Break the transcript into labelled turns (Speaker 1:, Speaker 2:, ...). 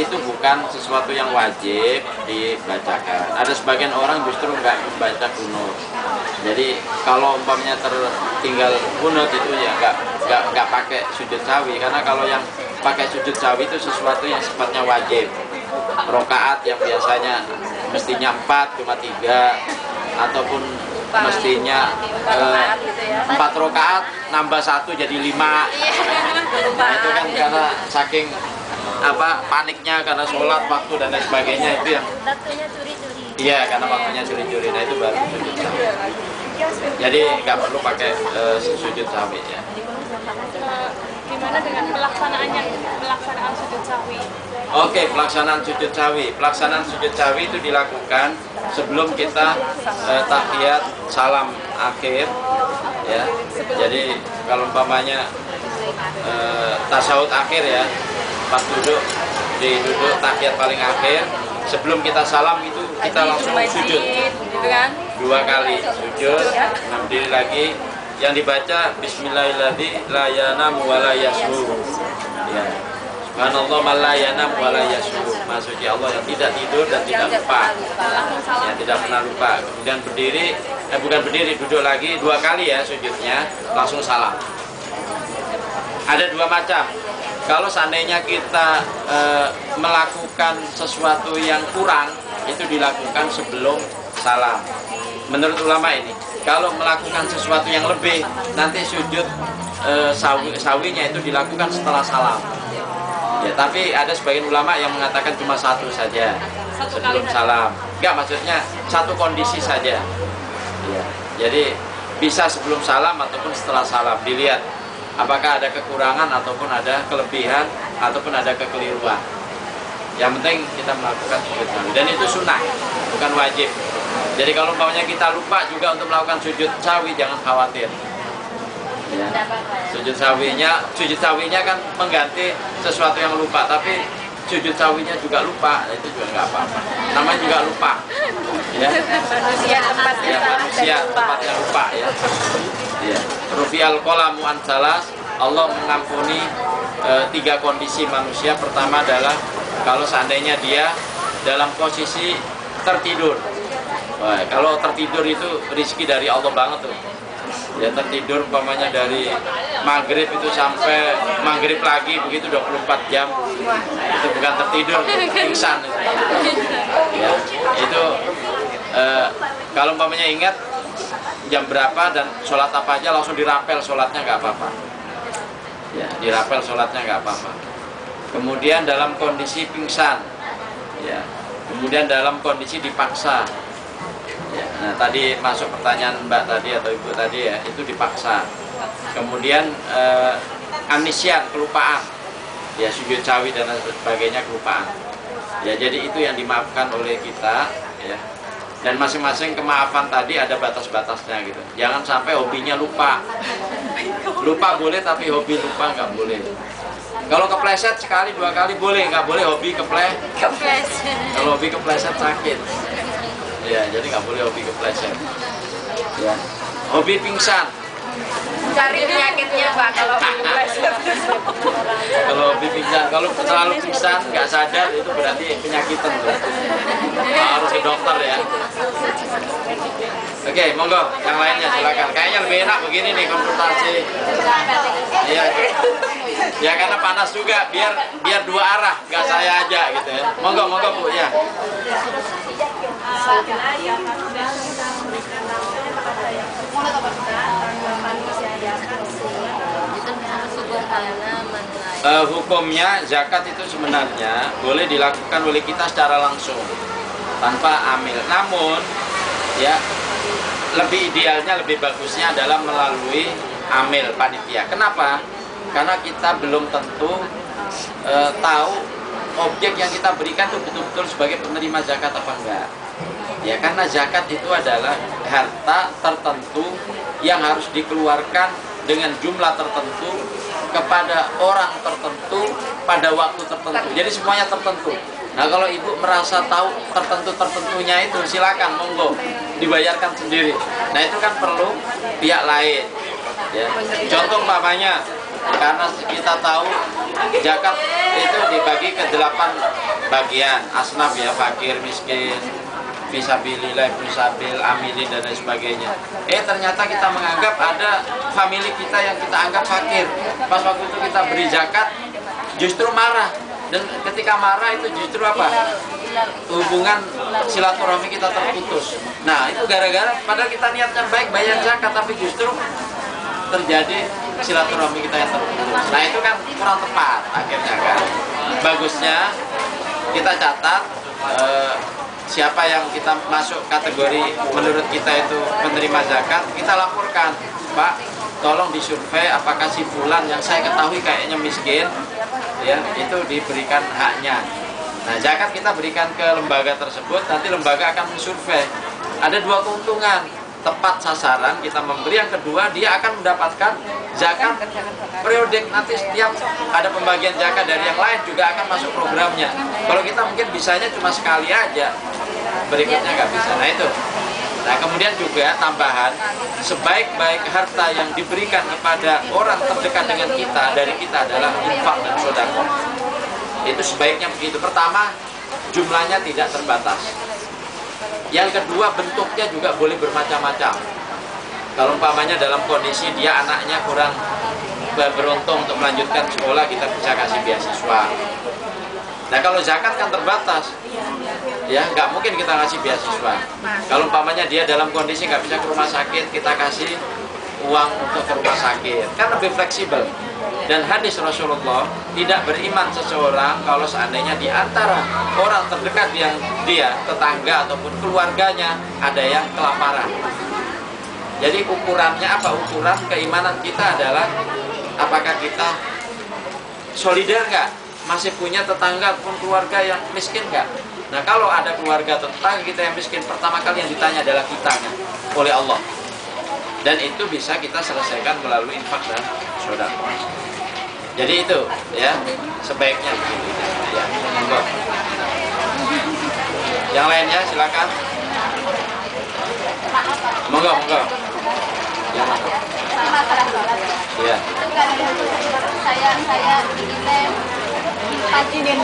Speaker 1: itu bukan sesuatu yang wajib dibacakan. Ada sebagian orang justru nggak membaca kunut. Jadi kalau umpamanya tertinggal kunut itu ya nggak pakai sujud sawi, karena kalau yang pakai sujud sawi itu sesuatu yang sifatnya wajib. Rokaat yang biasanya mestinya 4 cuma 3, ataupun mestinya 4 rokaat nambah 1 jadi 5. Nah, itu kan karena saking paniknya karena sholat waktu dan lain sebagainya, itu yang
Speaker 2: Waktunya curi-curi.
Speaker 1: iya, karena waktunya curi-curi. Nah, itu baru sujud sawi. Jadi nggak perlu pakai sujud sawi ya.
Speaker 3: Gimana dengan pelaksanaan sujud sawi?
Speaker 1: Oke, pelaksanaan sujud sawi. Pelaksanaan sujud sawi itu dilakukan sebelum kita tahiyat salam akhir ya. Jadi kalau umpamanya tasawuf akhir ya, pas duduk tahiyat paling akhir, sebelum kita salam itu kita langsung sujud
Speaker 3: gitu kan?
Speaker 1: 2 kali sujud, berdiri lagi. Yang dibaca Bismillahirrahmanirrahim, la yanamu wa la yashu. Ya. Subhanallah ma la yanamu wa la yashu. Maksudnya Allah yang tidak tidur dan tidak lupa. Ya, tidak pernah lupa. Kemudian duduk lagi 2 kali ya sujudnya, langsung salam. Ada 2 macam. Kalau seandainya kita melakukan sesuatu yang kurang, itu dilakukan sebelum salam. Menurut ulama ini, kalau melakukan sesuatu yang lebih, nanti sujud sawinya itu dilakukan setelah salam. Ya, tapi ada sebagian ulama yang mengatakan cuma 1 saja sebelum salam. Enggak, maksudnya 1 kondisi saja. Ya, jadi bisa sebelum salam ataupun setelah salam. Dilihat apakah ada kekurangan ataupun ada kelebihan ataupun ada kekeliruan. Yang penting kita melakukan sujud sawi, dan itu sunnah, bukan wajib. Jadi kalau umpamanya kita lupa juga untuk melakukan sujud sawi, jangan khawatir. Ya. Sujud sawinya kan mengganti sesuatu yang lupa, tapi sujud sawinya juga lupa, itu juga nggak apa-apa. Namanya juga lupa. Ya. Manusia tempatnya lupa ya. Ya. Rufi'al qalamu an salas, Allah mengampuni 3 kondisi manusia. Pertama adalah kalau seandainya dia dalam posisi tertidur. Wah, kalau tertidur itu rezeki dari Allah banget tuh. Ya, tertidur umpamanya dari maghrib itu sampai maghrib lagi begitu 24 jam. Itu bukan tertidur, pingsan itu. Ya, itu kalau umpamanya ingat jam berapa dan sholat apa aja, langsung dirapel sholatnya nggak apa-apa. Ya, dirapel sholatnya nggak apa-apa. Kemudian dalam kondisi pingsan, ya. Kemudian dalam kondisi dipaksa. Ya, nah tadi masuk pertanyaan Mbak tadi atau Ibu tadi ya, itu dipaksa. Kemudian amnesia, kelupaan. Ya, sujud sawi dan sebagainya kelupaan. Ya, jadi itu yang dimaafkan oleh kita ya. Dan masing-masing kemaafan tadi ada batas-batasnya gitu. Jangan sampai hobinya lupa. Lupa boleh tapi hobi lupa nggak boleh. Kalau kepleset sekali 2 kali boleh, nggak boleh hobi kepleset. Kalau hobi kepleset sakit. Ya, jadi nggak boleh hobi kepleset. Ya. Hobi pingsan.
Speaker 2: Cari penyakitnya Pak kalau kepleset.
Speaker 1: Kalau hobi pingsan, kalau terlalu pingsan nggak sadar itu berarti penyakitan. Harus ke dokter ya. Oke, monggo yang lainnya silakan. Kayaknya lebih enak begini nih konsultasi. Iya. Ya karena panas juga, biar 2 arah, nggak saya aja gitu ya. Monggo Bu ya. Hukumnya zakat itu sebenarnya boleh dilakukan oleh kita secara langsung tanpa amil. Namun ya lebih idealnya, lebih bagusnya adalah melalui amil panitia. Kenapa? Karena kita belum tentu tahu objek yang kita berikan itu betul-betul sebagai penerima zakat apa enggak. Ya, karena zakat itu adalah harta tertentu yang harus dikeluarkan dengan jumlah tertentu kepada orang tertentu pada waktu tertentu. Jadi semuanya tertentu. Nah, kalau ibu merasa tahu tertentunya itu, silakan monggo dibayarkan sendiri. Nah, itu kan perlu pihak lain. Ya. Contoh umpamanya Karena kita tahu zakat itu dibagi ke 8 bagian, asnaf ya, fakir, miskin, fisabilillah, musabil, amilin dan lain sebagainya. Ternyata kita menganggap ada family kita yang kita anggap fakir. Pas waktu itu kita beri zakat, justru marah. Dan ketika marah itu justru apa? Hubungan silaturahmi kita terputus. Nah itu gara-gara padahal kita niatnya baik bayar zakat, tapi justru terjadi silaturahmi kita yang terputus. Nah itu kan kurang tepat akhirnya kan. Bagusnya kita catat siapa yang kita masuk kategori menurut kita itu penerima zakat, kita laporkan, Pak, tolong disurvei apakah si fulan yang saya ketahui kayaknya miskin, ya itu diberikan haknya. Nah zakat kita berikan ke lembaga tersebut, nanti lembaga akan mensurvei. Ada 2 keuntungan, tepat sasaran kita memberi, yang kedua dia akan mendapatkan zakat periodik, nanti setiap ada pembagian zakat dari yang lain juga akan masuk programnya. Kalau kita mungkin bisanya cuma sekali aja, berikutnya nggak bisa. Nah itu. Nah kemudian juga tambahan, sebaik-baik harta yang diberikan kepada orang terdekat dengan kita dari kita adalah infak dan sedekah. Itu sebaiknya begitu. Pertama, jumlahnya tidak terbatas. Yang kedua, bentuknya juga boleh bermacam-macam. Kalau umpamanya dalam kondisi dia anaknya kurang beruntung untuk melanjutkan sekolah, kita bisa kasih beasiswa. Nah kalau zakat kan terbatas, ya nggak mungkin kita kasih beasiswa. Kalau umpamanya dia dalam kondisi nggak bisa ke rumah sakit, kita kasih uang untuk ke rumah sakit, kan lebih fleksibel. Dan hadis Rasulullah, tidak beriman seseorang kalau seandainya di antara orang terdekat yang dia, tetangga ataupun keluarganya ada yang kelaparan. Jadi ukurannya apa? Ukuran keimanan kita adalah apakah kita solidar nggak? Masih punya tetangga ataupun keluarga yang miskin nggak? Nah kalau ada keluarga tetangga kita yang miskin, pertama kali yang ditanya adalah kita oleh Allah. Dan itu bisa kita selesaikan melalui infak dan sedekah. Jadi itu ya sebaiknya begitu ya. Monggo. Yang lainnya silakan. Monggo, monggo. Ya, monggo. Ya.
Speaker 2: Saya ingin